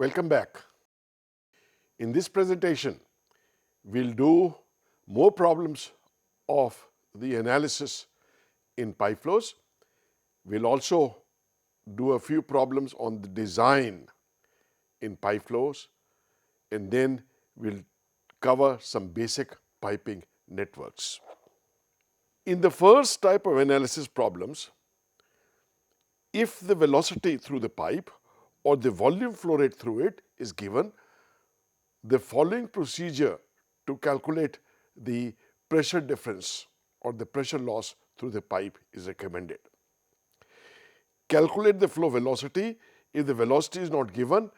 Welcome back. In this presentation, we'll do more problems of the analysis in pipe flows. We'll also do a few problems on the design in pipe flows, and then we'll cover some basic piping networks. In the first type of analysis problems, if the velocity through the pipe or the volume flow rate through it is given, the following procedure to calculate the pressure difference or the pressure loss through the pipe is recommended. Calculate the flow velocity if the velocity is not given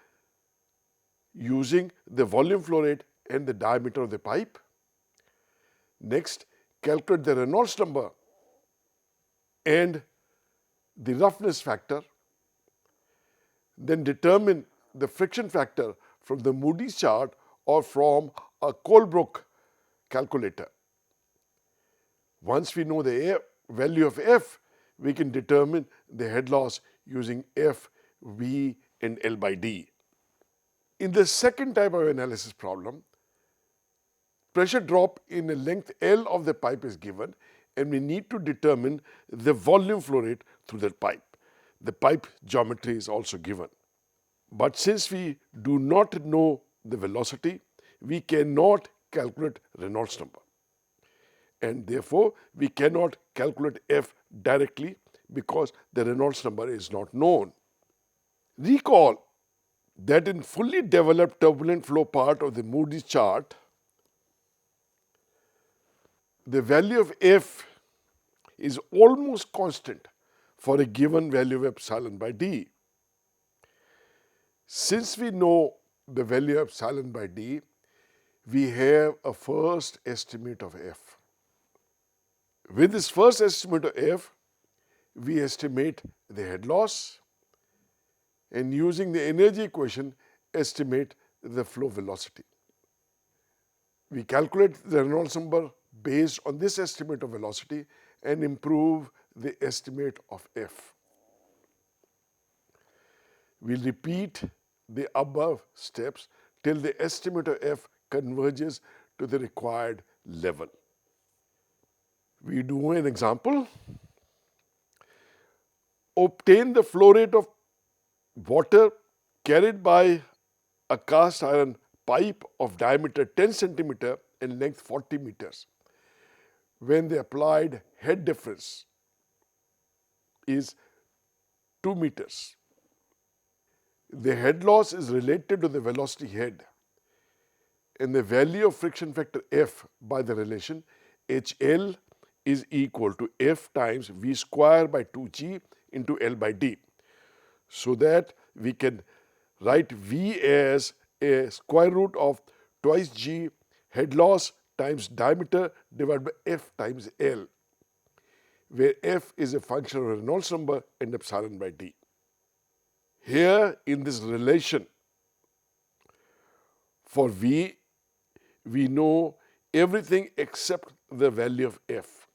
using the volume flow rate and the diameter of the pipe. Next, calculate the Reynolds number and the roughness factor. Then determine the friction factor from the Moody's chart or from a Colebrook calculator. Once we know the value of F, we can determine the head loss using F, V and L by D. In the second type of analysis problem, pressure drop in a length L of the pipe is given and we need to determine the volume flow rate through that pipe. The pipe geometry is also given. But since we do not know the velocity, we cannot calculate Reynolds number. And therefore, we cannot calculate F directly because the Reynolds number is not known. Recall that in fully developed turbulent flow part of the Moody's chart, the value of F is almost constant for a given value of epsilon by D. Since we know the value of epsilon by D, we have a first estimate of F. With this first estimate of F, we estimate the head loss and using the energy equation, estimate the flow velocity. We calculate the Reynolds number based on this estimate of velocity and improve the estimate of F. We'll repeat the above steps till the estimate of F converges to the required level. We do an example. Obtain the flow rate of water carried by a cast iron pipe of diameter 10 centimeter and length 40 meters when the applied head difference is 2 meters. The head loss is related to the velocity head and the value of friction factor F by the relation HL is equal to F times V square by 2G into L by D. So that we can write V as a square root of twice G head loss times diameter divided by F times L, where F is a function of Reynolds number and epsilon by D. Here in this relation for V, we know everything except the value of F.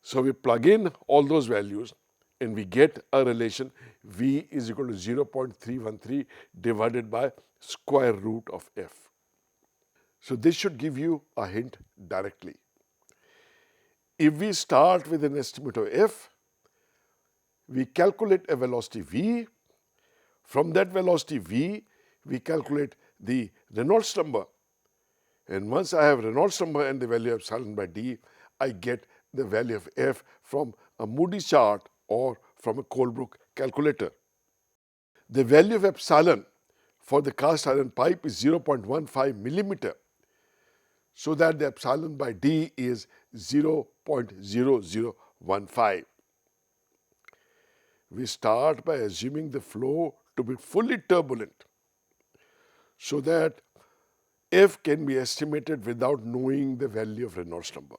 So we plug in all those values and we get a relation V is equal to 0.313 divided by square root of F. So this should give you a hint directly. If we start with an estimate of F, we calculate a velocity V. From that velocity V, we calculate the Reynolds number. And once I have Reynolds number and the value of epsilon by D, I get the value of F from a Moody's chart or from a Colebrook calculator. The value of epsilon for the cast iron pipe is 0.15 millimeter, so that the epsilon by D is 0.0015. We start by assuming the flow to be fully turbulent, so that F can be estimated without knowing the value of Reynolds number.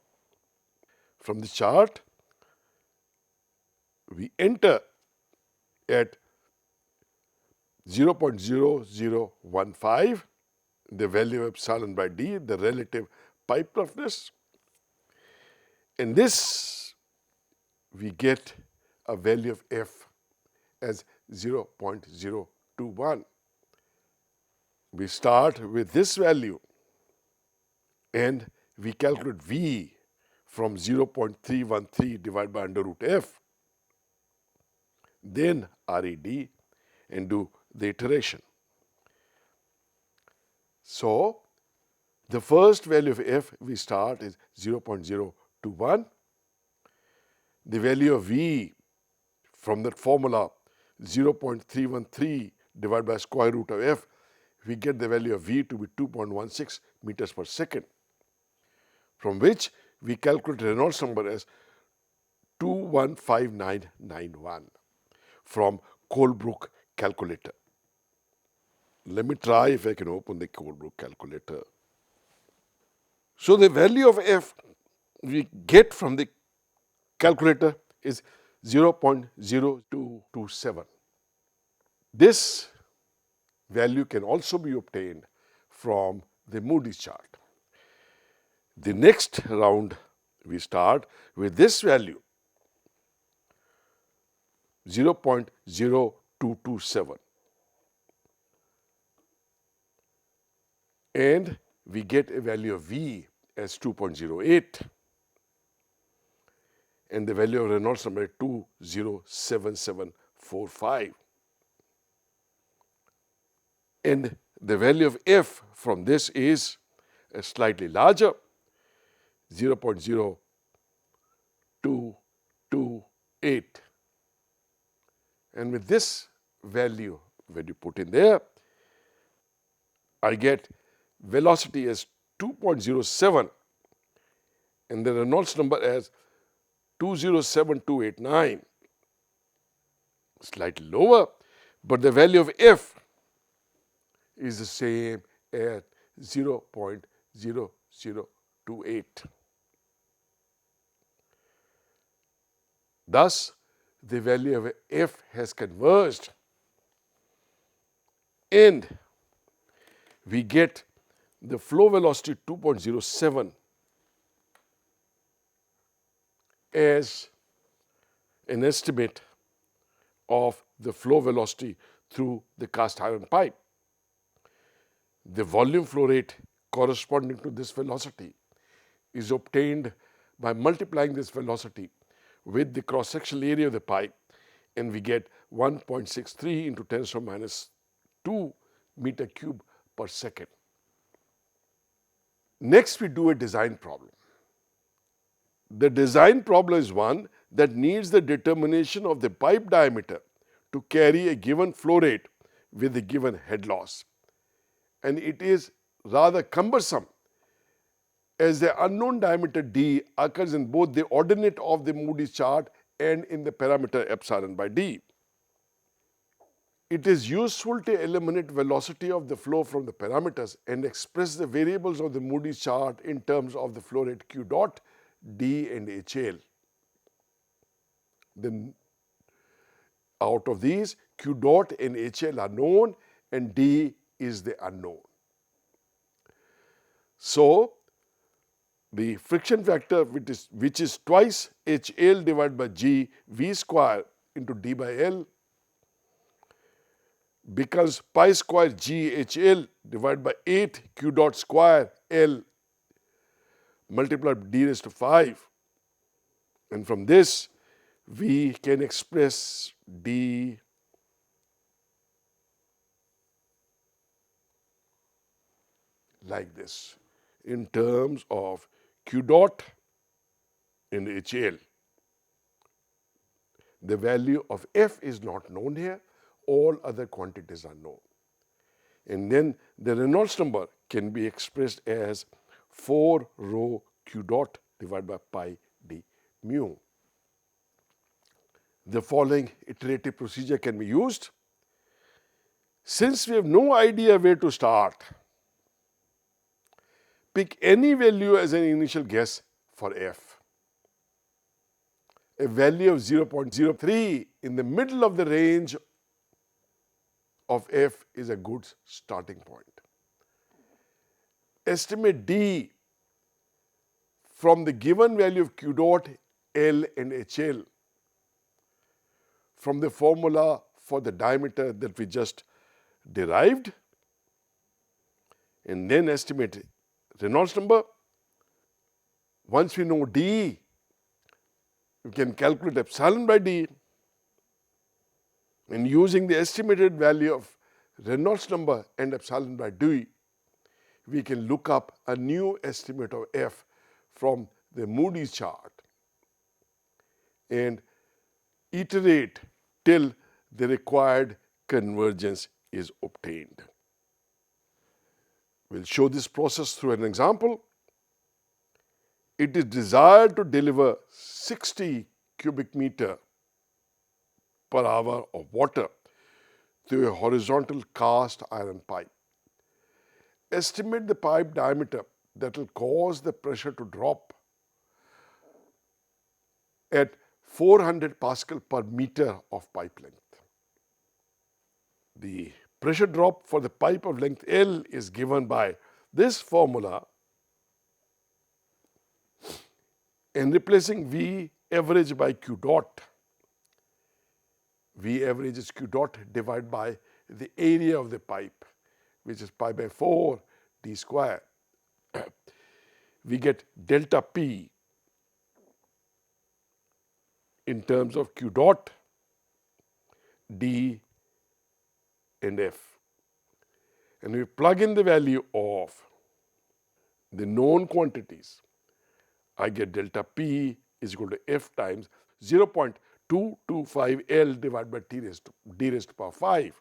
From the chart, we enter at 0.0015, the value of epsilon by D, the relative pipe roughness. In this, we get a value of F as 0.021. We start with this value and we calculate V from 0.313 divided by under root f, then RED and do the iteration. So, the first value of f we start is 0.021. The value of V from that formula 0.313 divided by square root of f, we get the value of V to be 2.16 meters per second, from which we calculate Reynolds number as 215991 from Colebrook calculator. Let me try if I can open the Colebrook calculator. So the value of f we get from the calculator is 0.0227. This value can also be obtained from the Moody's chart. The next round we start with this value 0.0227 and we get a value of V as 2.08 and the value of Reynolds number is 207745. And the value of f from this is slightly larger, 0.0228. And with this value, when you put in there, I get velocity as 2.07 and the Reynolds number as 207289, slightly lower, but the value of f is the same at 0.0028. Thus, the value of f has converged and we get the flow velocity 2.07 as an estimate of the flow velocity through the cast iron pipe. The volume flow rate corresponding to this velocity is obtained by multiplying this velocity with the cross-sectional area of the pipe and we get 1.63 into 10 to the minus 2 meter cube per second. Next, we do a design problem. The design problem is one that needs the determination of the pipe diameter to carry a given flow rate with a given head loss. And it is rather cumbersome as the unknown diameter d occurs in both the ordinate of the Moody's chart and in the parameter epsilon by d. It is useful to eliminate velocity of the flow from the parameters and express the variables of the Moody's chart in terms of the flow rate q dot, d and HL. Then out of these, q dot and HL are known and d is the unknown. So, the friction factor which is twice HL divided by G V square into d by L becomes pi square G HL divided by 8 q dot square L multiplied by d raised to 5. And from this, we can express d like this in terms of q dot and HL. The value of f is not known here, all other quantities are known. And then the Reynolds number can be expressed as 4 rho q dot divided by pi d mu. The following iterative procedure can be used. Since we have no idea where to start, pick any value as an initial guess for f. A value of 0.03 in the middle of the range of f is a good starting point. Estimate d from the given value of q dot, L and HL from the formula for the diameter that we just derived and then estimate Reynolds number. Once we know D, we can calculate epsilon by D, and using the estimated value of Reynolds number and epsilon by D, we can look up a new estimate of F from the Moody's chart and iterate till the required convergence is obtained. We'll show this process through an example. It is desired to deliver 60 cubic meter per hour of water through a horizontal cast iron pipe. Estimate the pipe diameter that will cause the pressure to drop at 400 Pascal per meter of pipe length. The pressure drop for the pipe of length L is given by this formula, and replacing V average by Q dot. V average is Q dot divided by the area of the pipe, which is pi by 4 d square. We get delta P in terms of Q dot, D and F. And we plug in the value of the known quantities. I get delta P is equal to F times 0.225 L divided by D raised to power 5.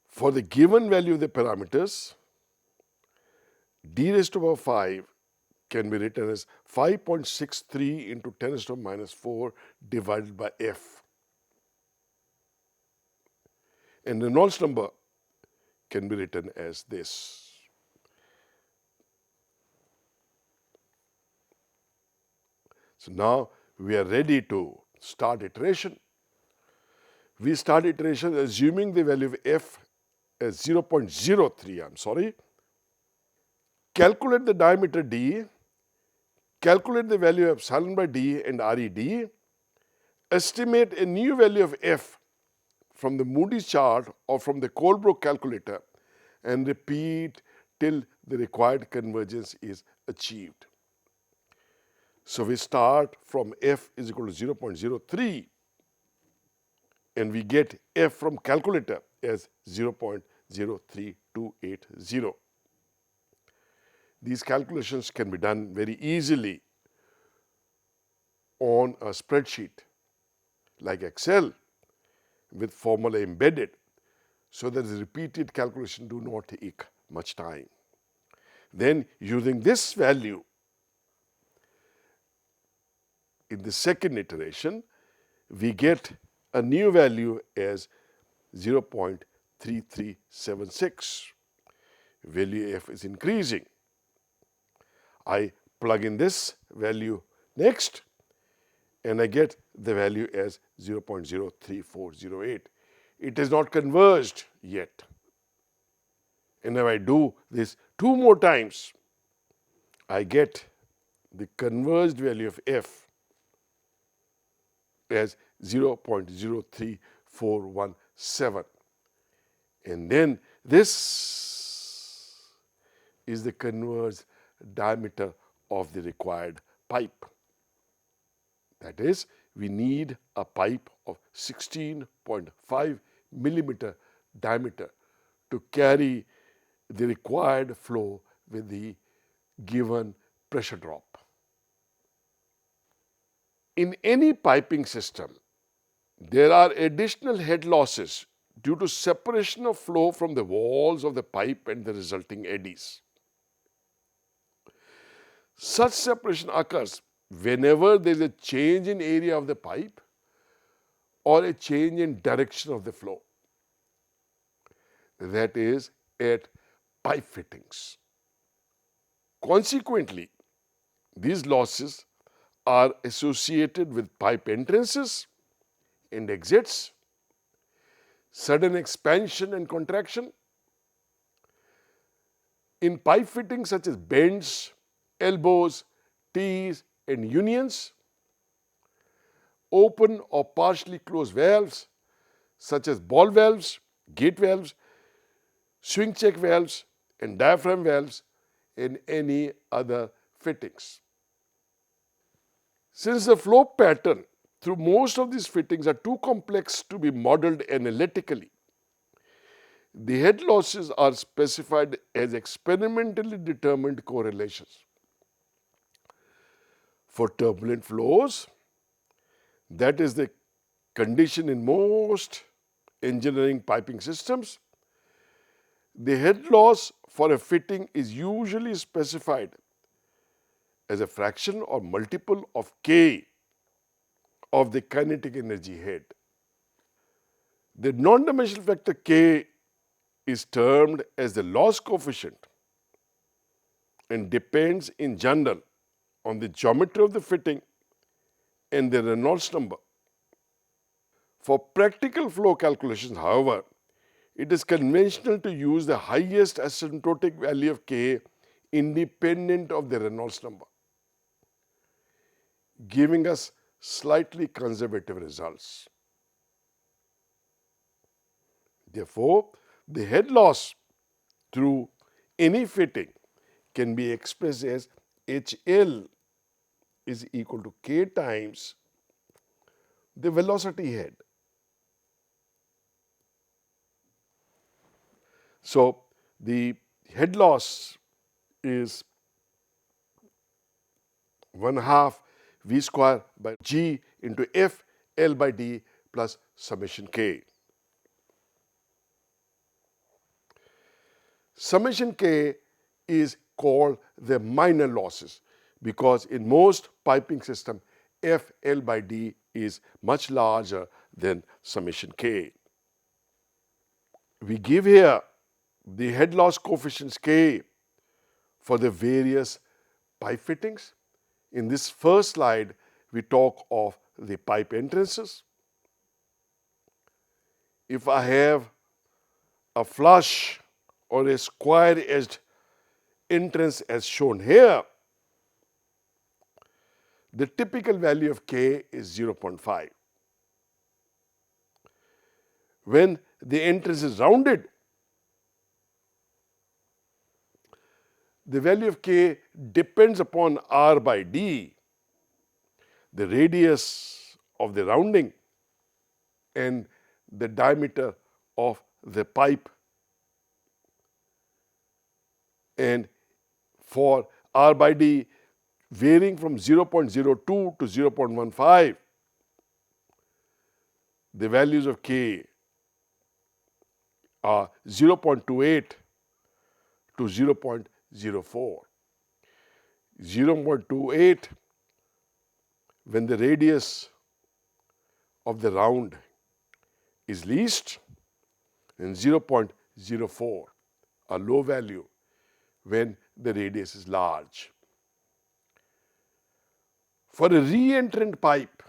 For the given value of the parameters, D raised to power 5 can be written as 5.63 into 10 raised to minus 4 divided by F. And Reynolds number can be written as this. So now we are ready to start iteration. We start iteration assuming the value of F as 0.03, Calculate the diameter D, calculate the value of epsilon by D and RED, estimate a new value of F from the Moody's chart or from the Colebrook calculator, and repeat till the required convergence is achieved. So we start from F is equal to 0.03, and we get F from calculator as 0.03280. These calculations can be done very easily on a spreadsheet like Excel with formula embedded, so that the repeated calculation do not take much time. Then using this value in the second iteration, we get a new value as 0.3376. Value F is increasing. I plug in this value next, and I get the value as 0.03408. It is not converged yet. And if I do this 2 more times, I get the converged value of F as 0.03417. And then this is the converged diameter of the required pipe. That is, we need a pipe of 16.5 millimeter diameter to carry the required flow with the given pressure drop. In any piping system, there are additional head losses due to separation of flow from the walls of the pipe and the resulting eddies. Such separation occurs whenever there is a change in area of the pipe or a change in direction of the flow. That is, at pipe fittings. Consequently, these losses are associated with pipe entrances and exits, sudden expansion and contraction. In pipe fittings such as bends, elbows, T's and unions, open or partially closed valves such as ball valves, gate valves, swing check valves, and diaphragm valves and any other fittings. Since the flow pattern through most of these fittings are too complex to be modeled analytically, the head losses are specified as experimentally determined correlations. For turbulent flows, that is the condition in most engineering piping systems, the head loss for a fitting is usually specified as a fraction or multiple of K of the kinetic energy head. The non-dimensional factor K is termed as the loss coefficient and depends in general on the geometry of the fitting and the Reynolds number. For practical flow calculations, however, it is conventional to use the highest asymptotic value of K independent of the Reynolds number, giving us slightly conservative results. Therefore, the head loss through any fitting can be expressed as HL is equal to K times the velocity head. So, the head loss is 1/2 V square by G into F L by D plus summation K. Summation K is called the minor losses because in most piping system F L by D is much larger than summation K. We give here the head loss coefficients K for the various pipe fittings. In this first slide, we talk of the pipe entrances. If I have a flush or a square-edged entrance as shown here, the typical value of K is 0.5. When the entrance is rounded, the value of K depends upon R by D, the radius of the rounding and the diameter of the pipe. And for R by D varying from 0.02 to 0.15, the values of K are 0.28 to 0.04. 0.28 when the radius of the round is least, and 0.04, a low value when the radius is large. For a re-entrant pipe,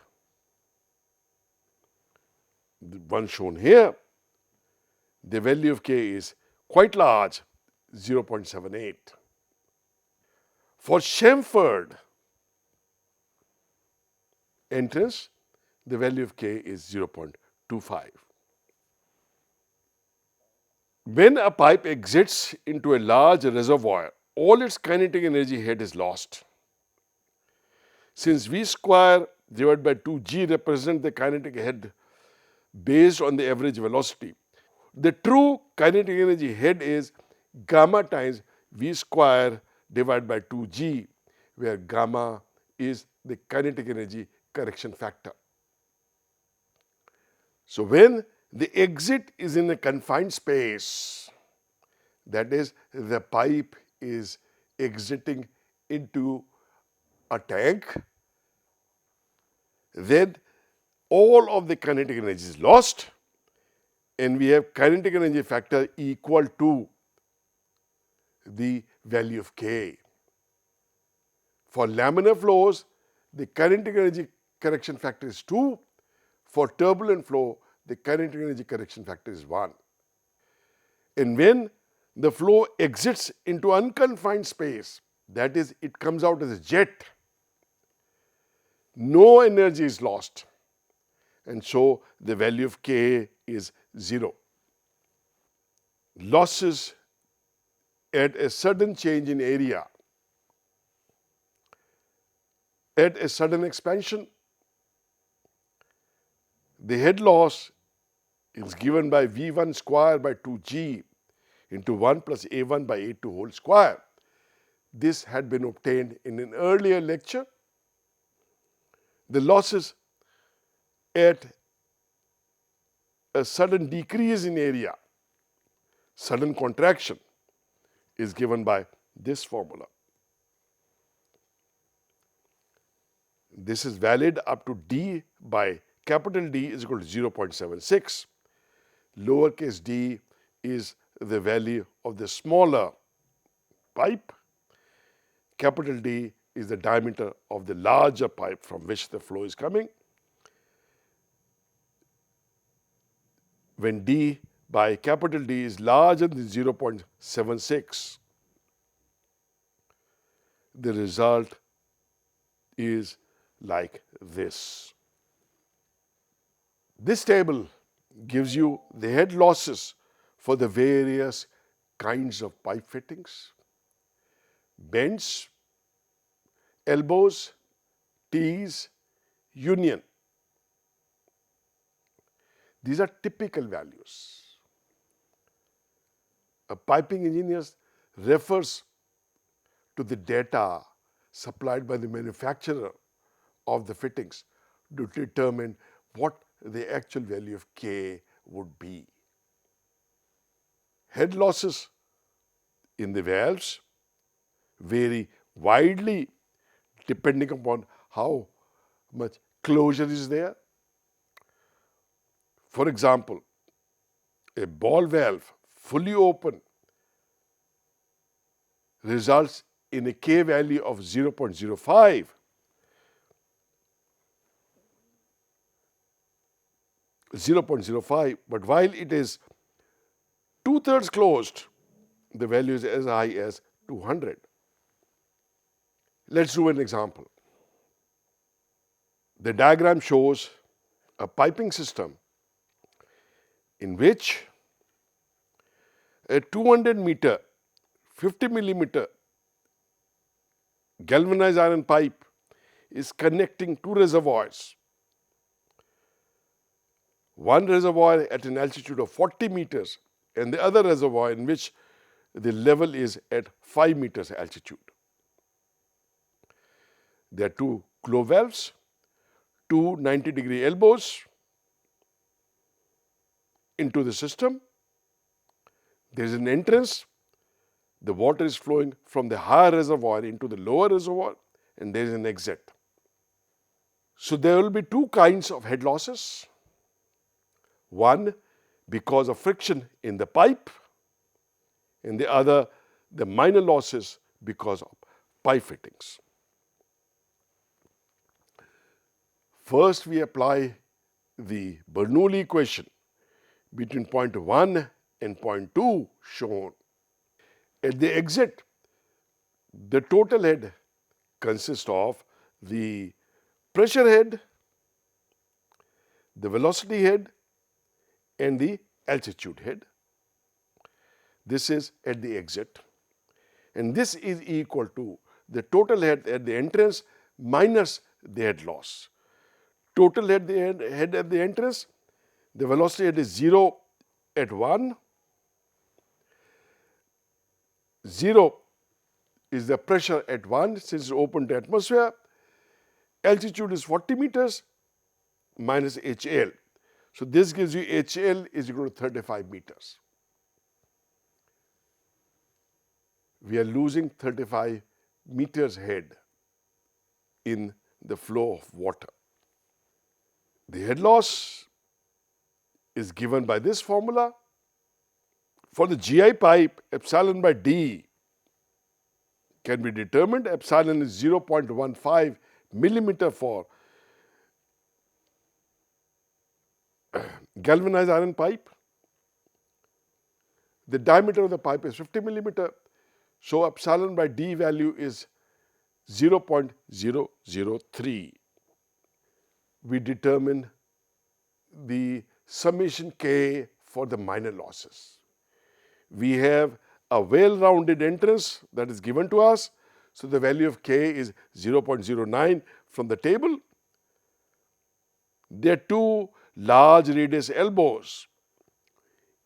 the one shown here, the value of K is quite large, 0.78. For chamfered entrance, the value of K is 0.25. When a pipe exits into a large reservoir, all its kinetic energy head is lost. Since V square divided by 2G represent the kinetic head based on the average velocity, the true kinetic energy head is gamma times V square divided by 2G, where gamma is the kinetic energy correction factor. So when the exit is in a confined space, that is, the pipe is exiting into a tank, then all of the kinetic energy is lost and we have kinetic energy factor equal to the value of K. For laminar flows, the kinetic energy correction factor is 2. For turbulent flow, the kinetic energy correction factor is 1. And when the flow exits into unconfined space, that is, it comes out as a jet, no energy is lost, and so the value of K is 0. Losses at a sudden change in area, at a sudden expansion, the head loss is given by V1 square by 2G into 1 plus A1 by A2 whole square. This had been obtained in an earlier lecture. The losses at a sudden decrease in area, sudden contraction, is given by this formula. This is valid up to D by capital D is equal to 0.76. Lowercase d is the value of the smaller pipe. Capital D is the diameter of the larger pipe from which the flow is coming. When D by capital D is larger than 0.76, the result is like this. This table gives you the head losses for the various kinds of pipe fittings: bends, elbows, T's, union. These are typical values. A piping engineer refers to the data supplied by the manufacturer of the fittings to determine what the actual value of K would be. Head losses in the valves vary widely depending upon how much closure is there. For example, a ball valve fully open results in a K value of 0.05. But while it is 2/3 closed, the value is as high as 200. Let's do an example. The diagram shows a piping system in which a 200 meter, 50 millimeter galvanized iron pipe is connecting two reservoirs. One reservoir at an altitude of 40 meters and the other reservoir in which the level is at 5 meters altitude. There are two glow valves, two 90-degree elbows into the system. There is an entrance. The water is flowing from the higher reservoir into the lower reservoir, and there is an exit. So there will be two kinds of head losses. One because of friction in the pipe, and the other the minor losses because of pipe fittings. First, we apply the Bernoulli equation between point 1 and point 2 shown. At the exit, the total head consists of the pressure head, the velocity head, and the altitude head. This is at the exit. And this is equal to the total head at the entrance minus the head loss. Total head at the entrance, the velocity head is 0 at 1. 0 is the pressure at 1 since it's open to atmosphere. Altitude is 40 meters minus HL. So this gives you HL is equal to 35 meters. We are losing 35 meters head in the flow of water. The head loss is given by this formula. For the GI pipe, epsilon by D can be determined. Epsilon is 0.15 millimeter for galvanized iron pipe. The diameter of the pipe is 50 millimeter. So epsilon by D value is 0.003. We determine the summation K for the minor losses. We have a well-rounded entrance that is given to us. So the value of K is 0.09 from the table. There are two large radius elbows.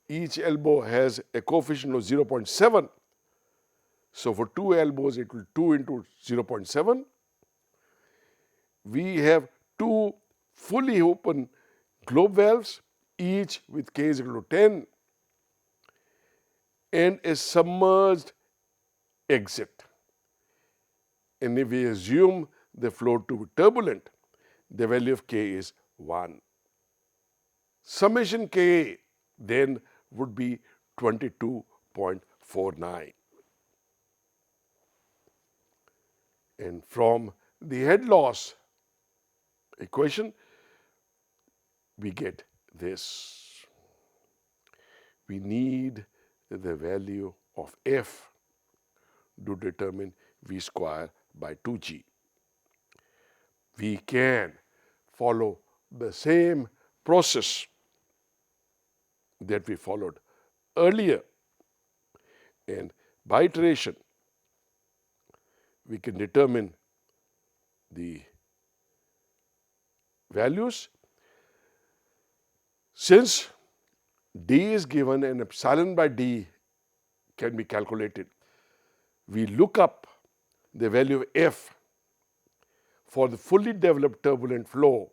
Each elbow has a coefficient of 0.7. So for two elbows, it will 2 into 0.7. We have two fully open globe valves, each with K is equal to 10, and a submerged exit. And if we assume the flow to be turbulent, the value of K is 1. Summation K then would be 22.49. And from the head loss equation, we get this. We need the value of F to determine V square by 2G. We can follow the same process that we followed earlier, and by iteration we can determine the values. Since D is given and epsilon by D can be calculated, we look up the value of F for the fully developed turbulent flow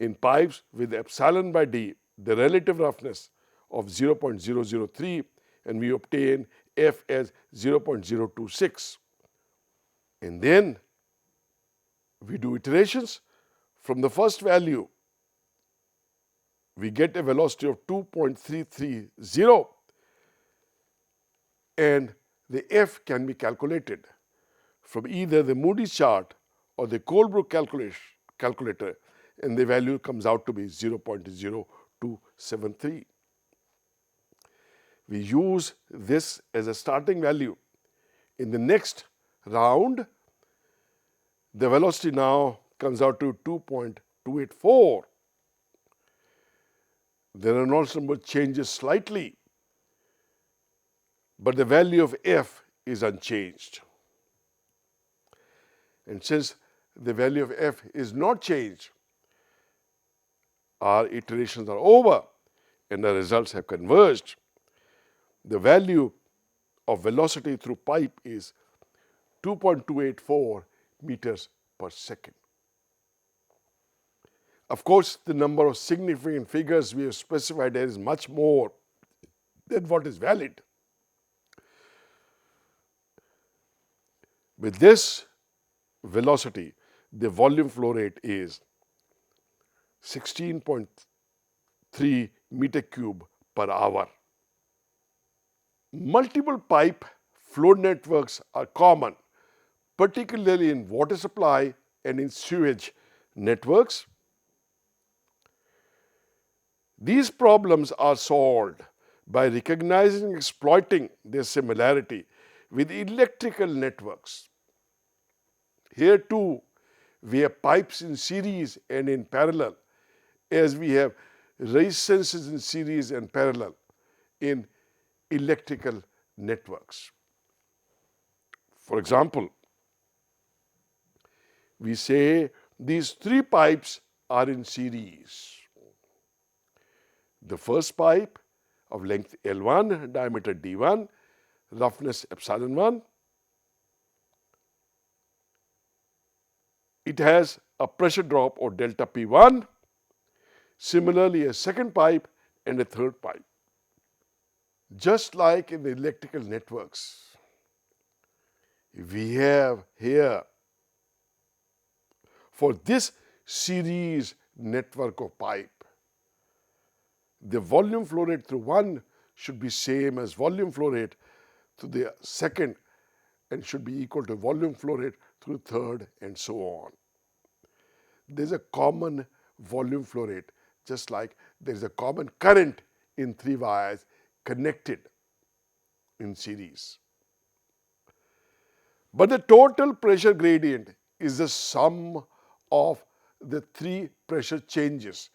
in pipes with epsilon by D, the relative roughness of 0.003, and we obtain F as 0.026. And then we do iterations. From the first value, we get a velocity of 2.330, and the F can be calculated from either the Moody's chart or the Colebrook calculator, and the value comes out to be 0.0273. We use this as a starting value. In the next round, the velocity now comes out to 2.284. The Reynolds number changes slightly, but the value of F is unchanged. And since the value of F is not changed, our iterations are over and the results have converged. The value of velocity through pipe is 2.284 meters per second. Of course, the number of significant figures we have specified here is much more than what is valid. With this velocity, the volume flow rate is 16.3 meter cube per hour. Multiple pipe flow networks are common, particularly in water supply and in sewage networks. These problems are solved by recognizing and exploiting their similarity with electrical networks. Here too, we have pipes in series and in parallel, as we have resistances in series and parallel in electrical networks. For example, we say these three pipes are in series. The first pipe of length L1, diameter D1, roughness epsilon 1. It has a pressure drop or delta P1. Similarly, a second pipe and a third pipe. Just like in the electrical networks, we have here, for this series network of pipe, the volume flow rate through one should be same as volume flow rate through the second, and should be equal to volume flow rate through third, and so on. There is a common volume flow rate, just like there is a common current in three wires connected in series. But the total pressure gradient is the sum of the three pressure changes,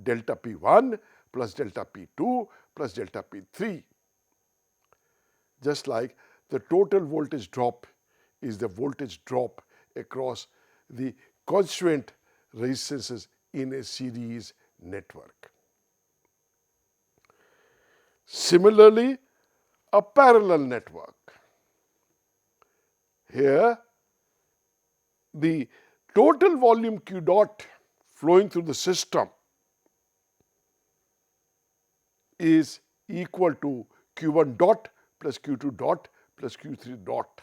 delta P1 plus delta P2 plus delta P3. just like the total voltage drop is the voltage drop across the constituent resistances in a series network. Similarly, a parallel network. Here, the total volume Q dot flowing through the system is equal to Q1 dot plus Q2 dot plus Q3 dot,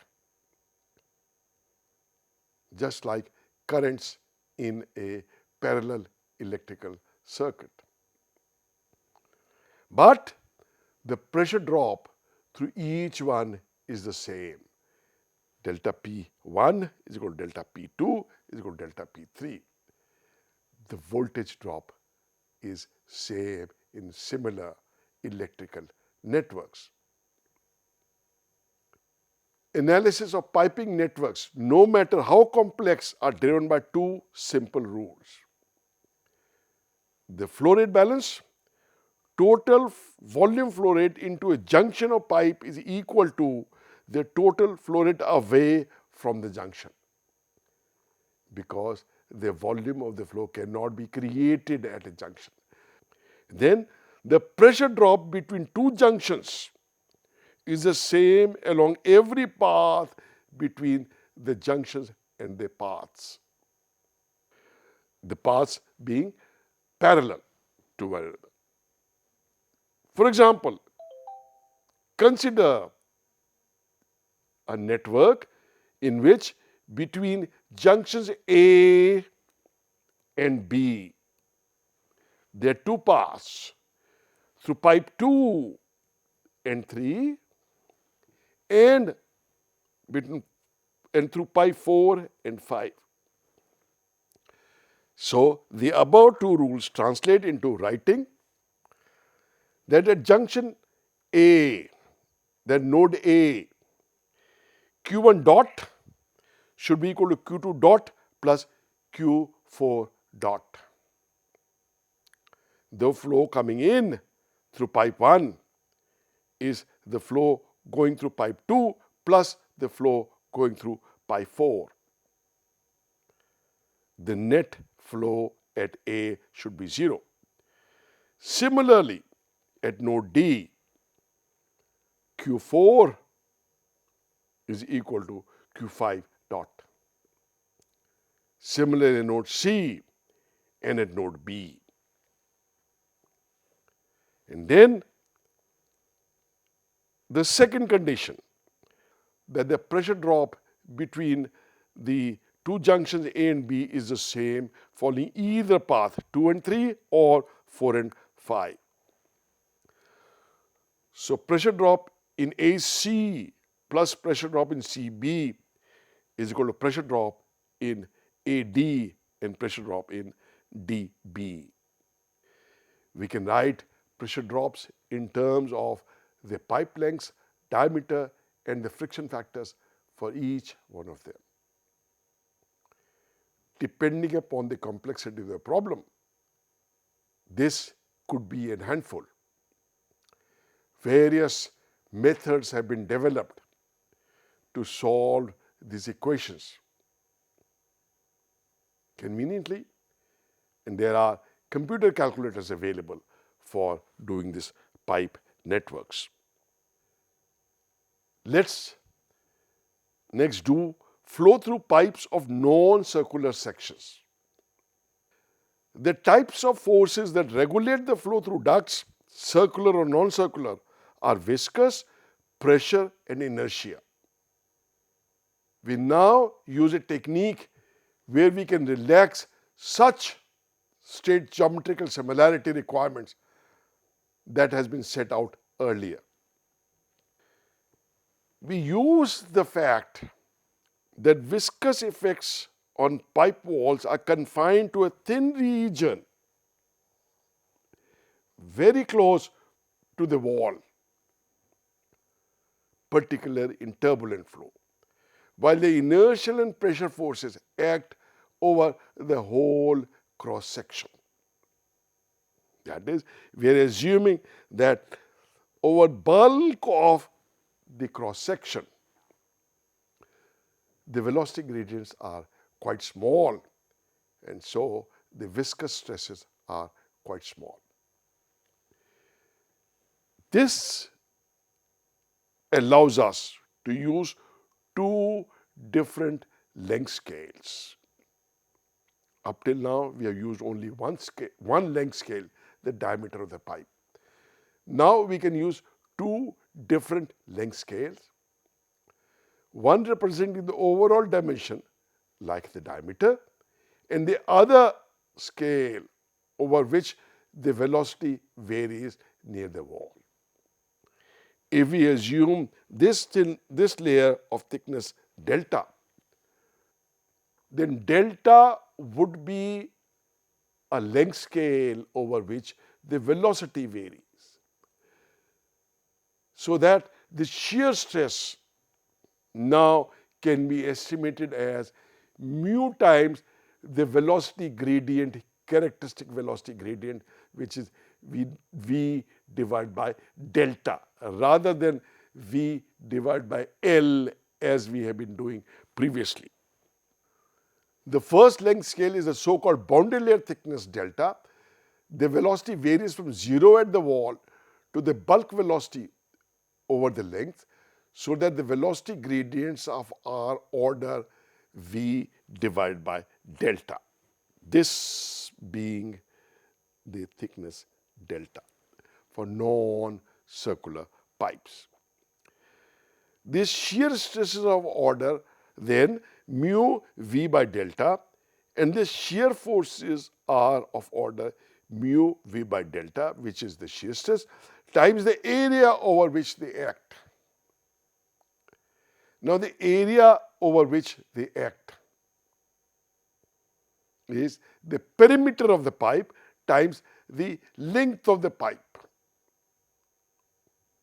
just like currents in a parallel electrical circuit. But the pressure drop through each one is the same. Delta P1 is equal to delta P2 is equal to delta P3. The voltage drop is same in similar electrical networks. Analysis of piping networks, no matter how complex, are driven by two simple rules. The flow rate balance, total volume flow rate into a junction of pipe is equal to the total flow rate away from the junction, because the volume of the flow cannot be created at a junction. Then the pressure drop between two junctions is the same along every path between the junctions and the paths. The paths being parallel to one another. For example, consider a network in which between junctions A and B, there are two paths through pipe 2 and 3 and through pipe 4 and 5. So the above two rules translate into writing that at junction A, that node A, Q1 dot should be equal to Q2 dot plus Q4 dot. The flow coming in through pipe 1 is the flow going through pipe 2 plus the flow going through pipe 4. The net flow at A should be 0. Similarly, at node D, Q4 is equal to Q5 dot. Similarly, at node C and at node B. And then the second condition, that the pressure drop between the two junctions A and B is the same following either path 2 and 3 or 4 and 5. So pressure drop in AC plus pressure drop in CB is equal to pressure drop in AD and pressure drop in DB. We can write pressure drops in terms of the pipe lengths, diameter, and the friction factors for each one of them. Depending upon the complexity of the problem, this could be a handful. Various methods have been developed to solve these equations conveniently, and there are computer calculators available for doing this pipe networks. Let's next do flow through pipes of non-circular sections. The types of forces that regulate the flow through ducts, circular or non-circular, are viscous, pressure, and inertia. We now use a technique where we can relax such state geometrical similarity requirements that has been set out earlier. We use the fact that viscous effects on pipe walls are confined to a thin region very close to the wall, particularly in turbulent flow, while the inertial and pressure forces act over the whole cross section. That is, we are assuming that over bulk of the cross section, the velocity gradients are quite small, and so the viscous stresses are quite small. This allows us to use two different length scales. Up till now, we have used only one length scale, the diameter of the pipe. Now we can use two different length scales, one representing the overall dimension, like the diameter, and the other scale over which the velocity varies near the wall. If we assume this layer of thickness delta, then delta would be a length scale over which the velocity varies, so that the shear stress now can be estimated as mu times the velocity gradient, characteristic velocity gradient, which is v divided by delta, rather than v divided by L as we have been doing previously. The first length scale is a so-called boundary layer thickness delta. The velocity varies from 0 at the wall to the bulk velocity over the length, so that the velocity gradients of our order v divided by delta, this being the thickness delta for non-circular pipes. These shear stresses of order then mu v by delta, and the shear forces are of order mu v by delta, which is the shear stress, times the area over which they act. Now the area over which they act is the perimeter of the pipe times the length of the pipe.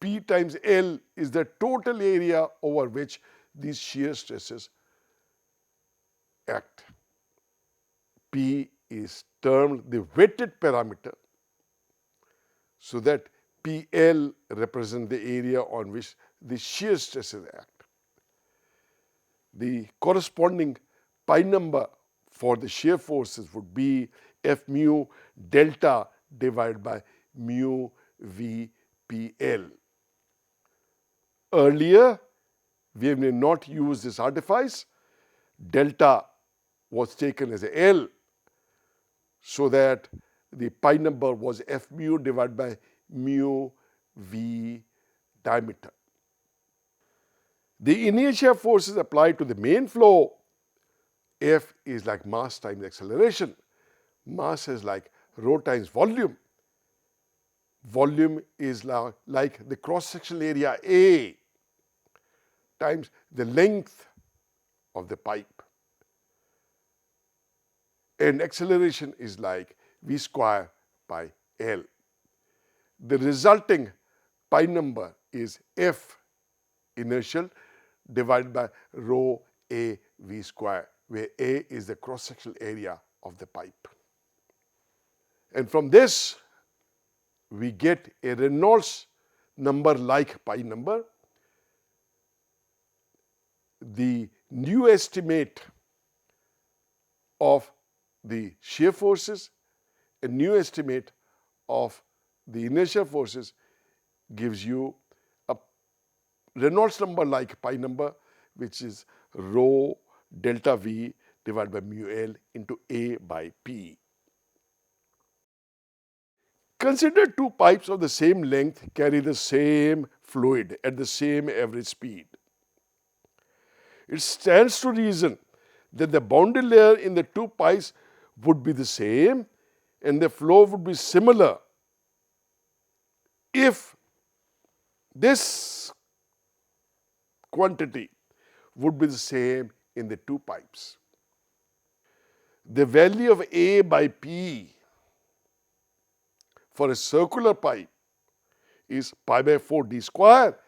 P times L is the total area over which these shear stresses act. P is termed the weighted parameter, so that PL represents the area on which the shear stresses act. The corresponding pi number for the shear forces would be F mu delta divided by mu V PL. Earlier, we may not use this artifice. Delta was taken as a L, so that the pi number was F mu divided by mu V diameter. The inertia forces applied to the main flow, F is like mass times acceleration. Mass is like rho times volume. Volume is like the cross-sectional area A times the length of the pipe. And acceleration is like v square by L. The resulting pi number is F inertial divided by rho A v square, where A is the cross-sectional area of the pipe. And from this, we get a Reynolds number like pi number. The new estimate of the shear forces, a new estimate of the inertial forces gives you a Reynolds number like pi number, which is rho delta V divided by mu L into A by P. Consider two pipes of the same length carry the same fluid at the same average speed. It stands to reason that the boundary layer in the two pipes would be the same and the flow would be similar if this quantity would be the same in the two pipes. The value of A by P for a circular pipe is pi by 4 d square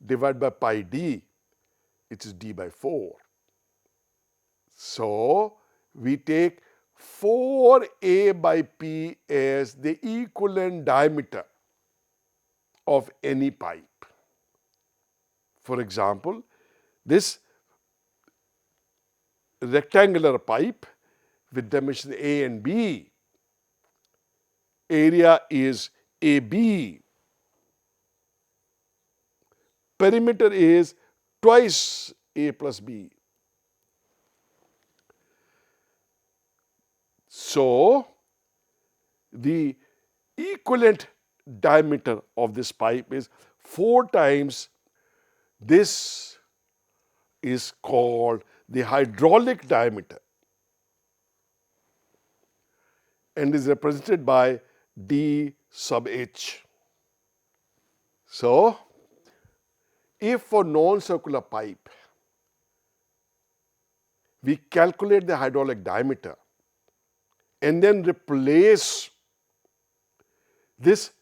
divided by pi d, which is d by 4. So we take 4A by P as the equivalent diameter of any pipe. For example, this rectangular pipe with dimensions A and B, area is AB, perimeter is twice A plus B. So, the equivalent diameter of this pipe is 4 times this is called the hydraulic diameter and is represented by D sub H. So, if for non-circular pipe we calculate the hydraulic diameter and then replace this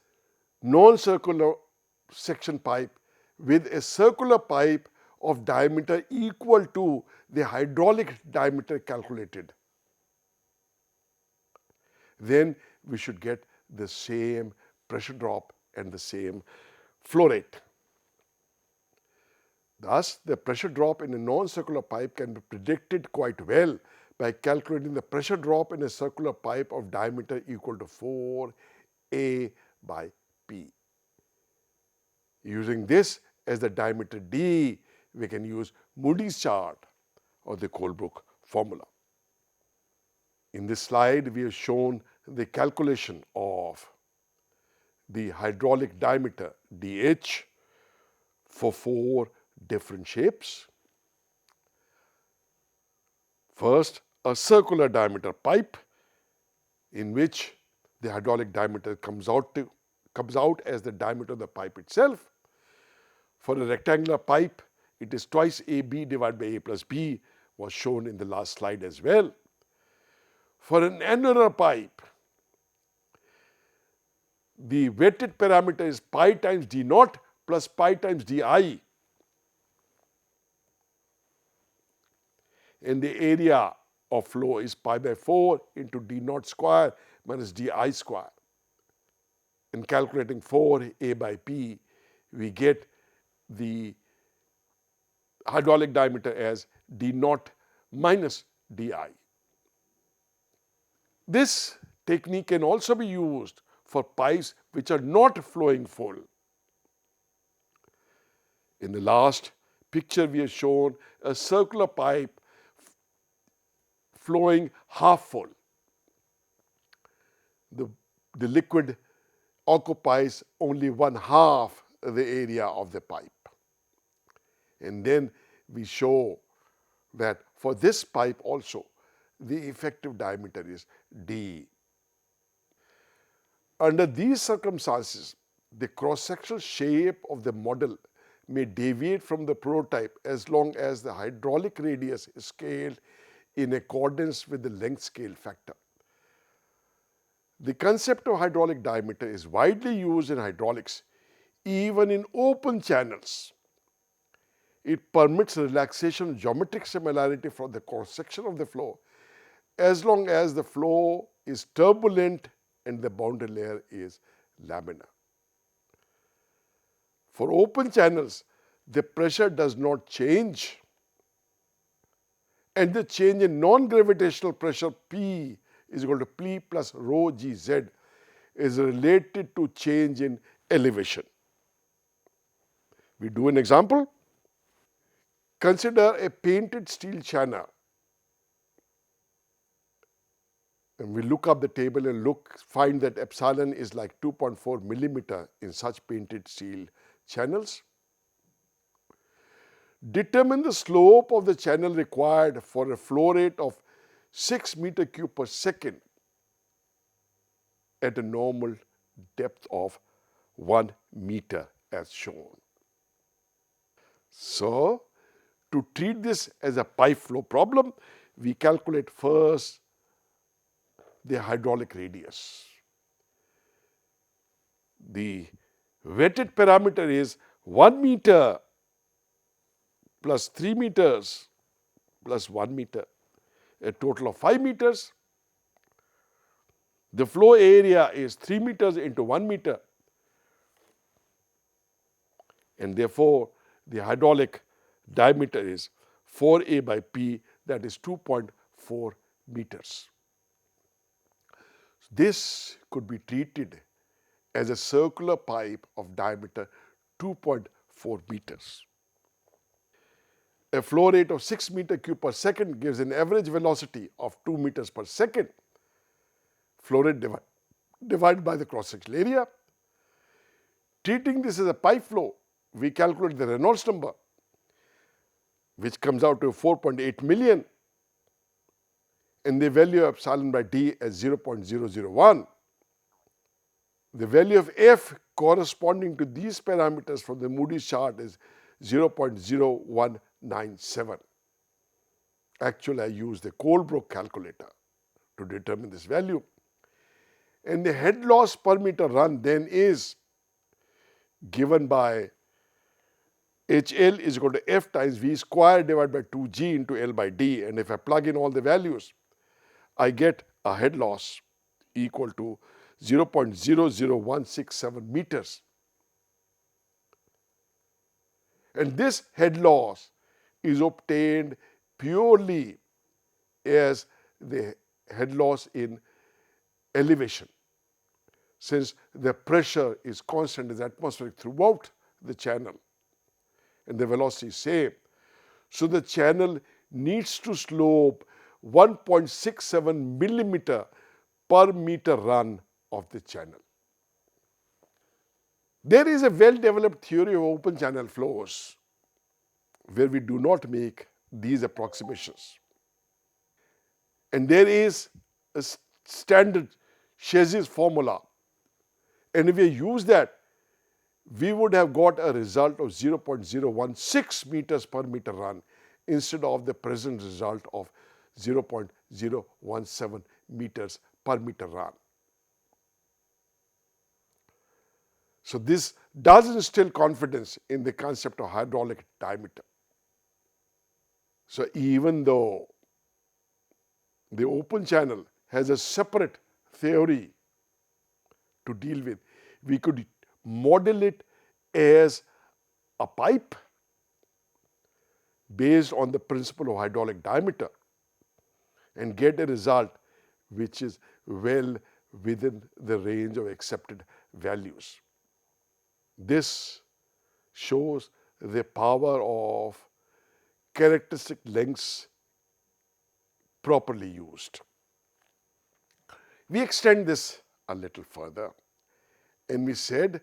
non-circular section pipe with a circular pipe of diameter equal to the hydraulic diameter calculated, then we should get the same pressure drop and the same flow rate. Thus, the pressure drop in a non-circular pipe can be predicted quite well by calculating the pressure drop in a circular pipe of diameter equal to 4A by P. Using this as the diameter D, we can use Moody's chart or the Colebrook formula. In this slide, we have shown the calculation of the hydraulic diameter DH for 4 different shapes. First, a circular diameter pipe in which the hydraulic diameter comes out as the diameter of the pipe itself. For a rectangular pipe, it is twice AB divided by A plus B, was shown in the last slide as well. For an annular pipe, the wetted parameter is pi times D naught plus pi times Di, and the area of flow is pi by 4 into D naught square minus Di square. In calculating 4A by P, we get the hydraulic diameter as D naught minus Di. This technique can also be used for pipes which are not flowing full. In the last picture, we have shown a circular pipe flowing half full. The liquid occupies only 1/2 the area of the pipe. And then we show that for this pipe also, the effective diameter is D. Under these circumstances, the cross-sectional shape of the model may deviate from the prototype as long as the hydraulic radius is scaled in accordance with the length scale factor. The concept of hydraulic diameter is widely used in hydraulics, even in open channels. It permits relaxation of geometric similarity from the cross-section of the flow as long as the flow is turbulent and the boundary layer is laminar. For open channels, the pressure does not change, and the change in non-gravitational pressure P is equal to P plus rho Gz is related to change in elevation. We do an example. Consider a painted steel channel. And we look up the table and find that epsilon is like 2.4 millimeter in such painted steel channels. Determine the slope of the channel required for a flow rate of 6 meter cube per second at a normal depth of 1 meter as shown. So, to treat this as a pipe flow problem, we calculate first the hydraulic radius. The wetted parameter is 1 meter plus 3 meters plus 1 meter, a total of 5 meters. The flow area is 3 meters into 1 meter, and therefore the hydraulic diameter is 4A by P, that is 2.4 meters. This could be treated as a circular pipe of diameter 2.4 meters. A flow rate of 6 meter cube per second gives an average velocity of 2 meters per second. Flow rate divided by the cross-sectional area. Treating this as a pipe flow, we calculate the Reynolds number, which comes out to 4.8 million, and the value of epsilon by d as 0.001. The value of F corresponding to these parameters from the Moody's chart is 0.0197. Actually, I used the Colebrook calculator to determine this value. And the head loss per meter run then is given by HL is equal to F times V square divided by 2G into L by D. And if I plug in all the values, I get a head loss equal to 0.00167 meters. And this head loss is obtained purely as the head loss in elevation, since the pressure is constant, is atmospheric throughout the channel and the velocity is same. So the channel needs to slope 1.67 millimeter per meter run of the channel. There is a well-developed theory of open channel flows where we do not make these approximations. And there is a standard Chassis formula, and if we use that, we would have got a result of 0.016 meters per meter run instead of the present result of 0.017 meters per meter run. So this does instill confidence in the concept of hydraulic diameter. So even though the open channel has a separate theory to deal with, we could model it as a pipe based on the principle of hydraulic diameter and get a result which is well within the range of accepted values. This shows the power of characteristic lengths properly used. We extend this a little further, and we said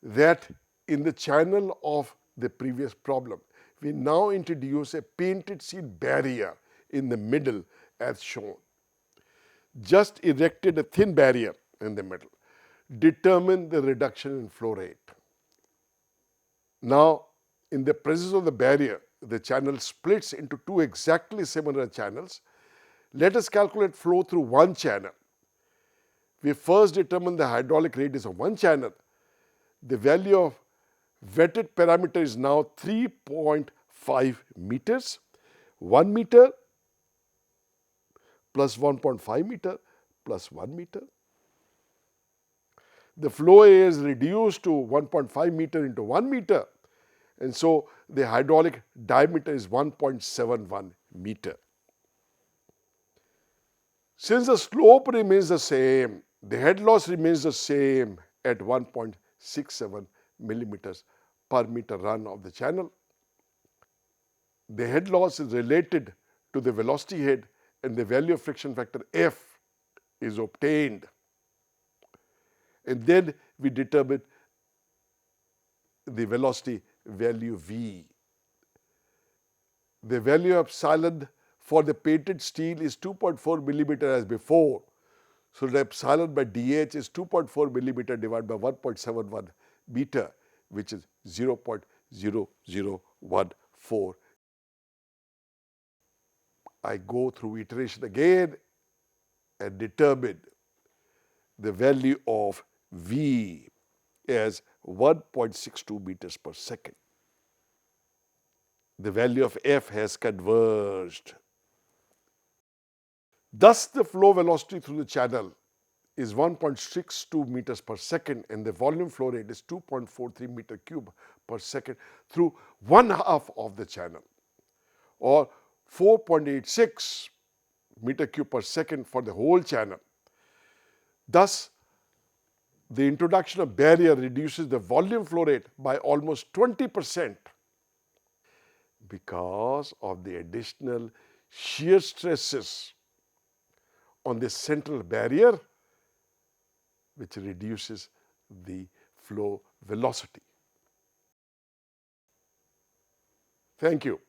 that in the channel of the previous problem, we now introduce a painted seed barrier in the middle as shown. Just erected a thin barrier in the middle. Determine the reduction in flow rate. Now, in the presence of the barrier, the channel splits into two exactly similar channels. Let us calculate flow through one channel. We first determine the hydraulic radius of one channel. The value of wetted parameter is now 3.5 meters. 1 meter plus 1.5 meter plus 1 meter. The flow area is reduced to 1.5 meter into 1 meter, and so the hydraulic diameter is 1.71 meter. Since the slope remains the same, the head loss remains the same at 1.67 millimeters per meter run of the channel. The head loss is related to the velocity head, and the value of friction factor F is obtained. And then we determine the velocity value V. The value of epsilon for the painted steel is 2.4 millimeter as before. So the epsilon by dH is 2.4 millimeter divided by 1.71 meter, which is 0.0014. I go through iteration again and determine the value of V as 1.62 meters per second. The value of F has converged. Thus, the flow velocity through the channel is 1.62 meters per second and the volume flow rate is 2.43 meter cube per second through one half of the channel, or 4.86 meter cube per second for the whole channel. Thus, the introduction of barrier reduces the volume flow rate by almost 20% because of the additional shear stresses on the central barrier, which reduces the flow velocity. Thank you.